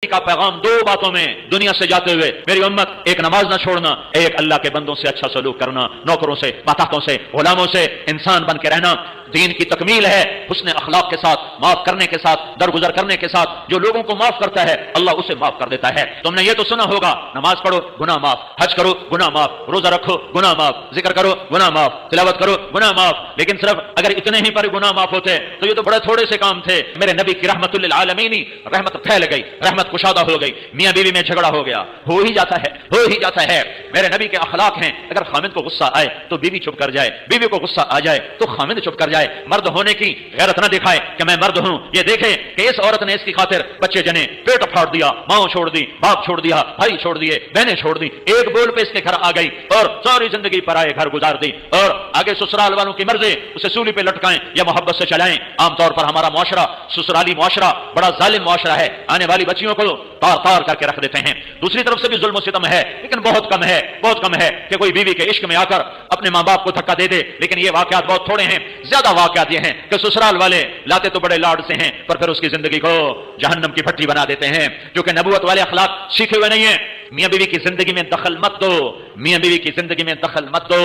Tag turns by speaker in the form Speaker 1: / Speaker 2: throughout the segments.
Speaker 1: का पैगाम दो बातों में दुनिया से जाते हुए, मेरी उम्मत, एक नमाज ना छोड़ना, एक अल्लाह के बंदों से अच्छा सलूक करना, नौकरों से, माताओं से, गुलामों से इंसान बन के रहना। दीन की तकमील है हुस्न अखलाक के साथ, माफ करने के साथ, दरगुजर करने के साथ। जो लोगों को माफ करता है अल्लाह उसे माफ कर देता है। तुमने ये तो सुना होगा, नमाज पढ़ो गुनाह माफ, हज करो गुनाह माफ, रोजा रखो गुनाह माफ, जिक्र करो गुनाह माफ, तिलावत करो गुनाह माफ। लेकिन सिर्फ अगर इतने ही पर गुनाह माफ होते तो ये तो बड़े थोड़े से काम थे। मेरे नबी की रहमतुल लिल आलमीन, रहमत फैल गई, रहमत कुशादा हो गई, मियां बीवी में झगड़ा हो गया, हो ही जाता है, हो ही जाता है। मेरे नबी के अखलाक हैं, अगर खामिद को गुस्सा आए तो बीवी चुप कर जाए, बीवी को गुस्सा आ जाए तो खामिद चुप कर जाए। मर्द होने की गैरत न दिखाए कि मैं मर्द हूं, ये देखे कि इस औरत ने इसकी खातिर बच्चे जने, पेट फाड़ दिया, मां छोड़ दी, बाप छोड़ दिया, भाई छोड़ दिए, बहनें छोड़ दी, एक बोल पे इसके घर आ गई और सारी जिंदगी पराए घर गुजार दी, और आगे ससुराल वालों की मर्जी उसे सूली पे लटकाएं या मोहब्बत से चलाएं। आमतौर पर हमारा मुआशरा, ससुराली मुआशरा बड़ा जालिम मुआशरा है, आने वाली बच्चियों को तार तार करके रख देते हैं। दूसरी तरफ से भी जुल्म सितम है, लेकिन बहुत कम है, बहुत कम है कि कोई बीवी के इश्क में आकर अपने मां बाप को धक्का दे दे। लेकिन ये वाकयात बहुत थोड़े हैं। ज्यादा वाकयात ये हैं कि ससुराल वाले लाते तो बड़े लाड से हैं, पर फिर उसकी जिंदगी को जहन्नम की भट्टी बना देते हैं, जो कि नबूवत वाले अखलाक सीखे हुए नहीं है। मियां बीवी की जिंदगी में दखल मत दो, मियां बीवी की जिंदगी में दखल मत दो।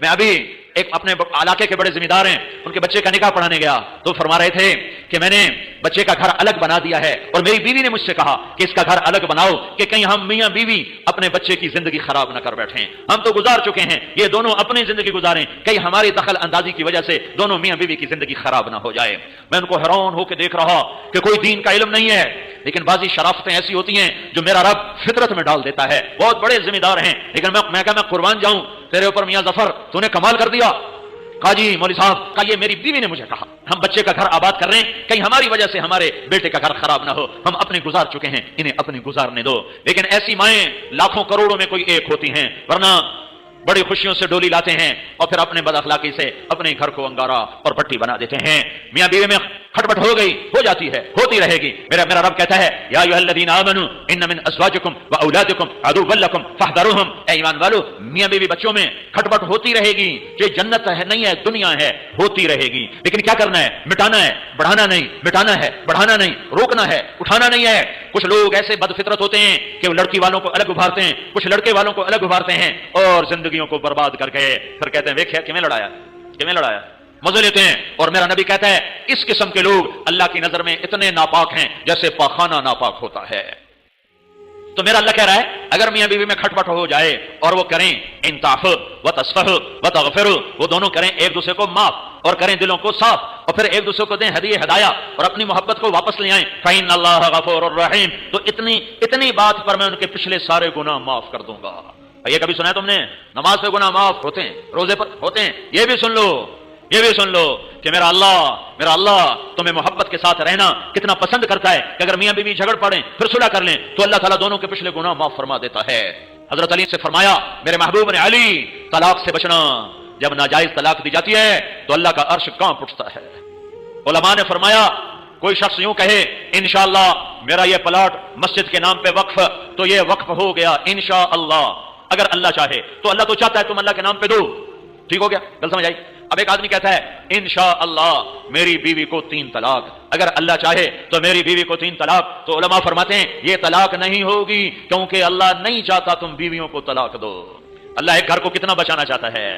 Speaker 1: मैं अभी एक अपने इलाके के बड़े जिम्मेदार हैं, उनके बच्चे का निकाह पढ़ाने गया तो फरमा रहे थे कि मैंने बच्चे का घर अलग बना दिया है, और मेरी बीवी ने मुझसे कहा कि इसका घर अलग बनाओ कि कहीं हम मियां बीवी अपने बच्चे की जिंदगी खराब न कर बैठें। हम तो गुजार चुके हैं, ये दोनों अपनी जिंदगी गुजारें, कहीं हमारी दखल अंदाजी की वजह से दोनों मियां बीवी की जिंदगी खराब न हो जाए। मैं उनको हैरान होकर देख रहा कि कोई दीन का इल्म नहीं है, लेकिन बाजी शराफतें ऐसी होती हैं जो मेरा रब फितरत में डाल देता है। बहुत बड़े जिम्मेदार हैं, लेकिन मैं कुर्बान जाऊं तेरे ऊपर मियां जफर, तूने कमाल कर दिया। काजी मौली साहब का ये मेरी बीवी ने मुझे कहा, हम बच्चे का घर आबाद कर रहे हैं, कहीं हमारी वजह से हमारे बेटे का घर खराब ना हो, हम अपने गुजार चुके हैं, इन्हें अपने गुजारने दो। लेकिन ऐसी माएं लाखों करोड़ों में कोई एक होती हैं, वरना बड़ी खुशियों से डोली लाते हैं और फिर अपने बदअखलाकी से अपने घर को अंगारा और भट्टी बना देते हैं। मियां बीवी में खटपट हो गई, हो जाती है, होती रहेगी। मेरा रब कहता है, या अय्युहल्लज़ीना आमनू इन्न मिन अज़वाजिकुम व औलादिकुम अदुव्वन लकुम फहज़रूहुम। ऐ ईमान वालों, मियां बीवी बच्चों में खटपट होती रहेगी। ये जन्नत है नहीं है, दुनिया है, होती रहेगी। लेकिन क्या करना है? मिटाना है, बढ़ाना नहीं, मिटाना है, बढ़ाना नहीं, रोकना है, उठाना नहीं है। कुछ लोग ऐसे बदफितरत होते हैं कि वो लड़की वालों को अलग उभारते हैं, कुछ लड़के वालों को अलग उभारते हैं और जिंदगियों को बर्बाद करके फिर कहते हैं वेख्या किमें लड़ाया, किमें लड़ाया, मजे लेते हैं। और मेरा नबी कहता है इस किस्म के लोग अल्लाह की नजर में इतने नापाक हैं जैसे पाखाना नापाक होता है। तो मेरा अल्लाह कह रहा है अगर मियां बीवी में खटपट हो जाए और वो करें इंताफ व तस्फह व तगफिर, वो दोनों करें एक दूसरे को माफ और करें दिलों को साफ और फिर एक दूसरे को दें हदिये हदाया और अपनी मोहब्बत को वापस ले आए, फ़इन्नल्लाह गफूरुर रहीम, तो इतनी बात पर मैं उनके पिछले सारे गुनाह माफ कर दूंगा। ये कभी सुना है तुमने? नमाज पे गुनाह माफ होते हैं, रोजे पर होते हैं। ये भी सुन लो, ये भी सुन लो कि मेरा अल्लाह तुम्हें मोहब्बत के साथ रहना कितना पसंद करता है कि अगर मियां बीवी झगड़ पड़े फिर सुलह कर लें तो अल्लाह ताला दोनों के पिछले गुनाह माफ फरमा देता है। हजरत अली से फरमाया, मेरे महबूब ने, अली तलाक से बचना, जब नाजायज तलाक दी जाती है तो अल्लाह का अर्श कांप उठता है। उलमा ने फरमाया कोई शख्स यूं कहे इंशाअल्लाह मेरा ये प्लॉट मस्जिद के नाम पे वक्फ, तो ये वक्फ हो गया इंशाअल्लाह। अगर अल्लाह चाहे तो, अल्लाह तो चाहता है तुम अल्लाह के नाम पे दो, ठीक हो गया, गल समझ आई। अब एक आदमी कहता है इंशाअल्लाह मेरी बीवी को 3 तलाक, अगर अल्लाह चाहे तो मेरी बीवी को 3 तलाक, तो उलमा फरमाते हैं ये तलाक नहीं होगी क्योंकि अल्लाह नहीं चाहता तुम बीवियों को तलाक दो। अल्लाह एक घर को कितना बचाना चाहता है।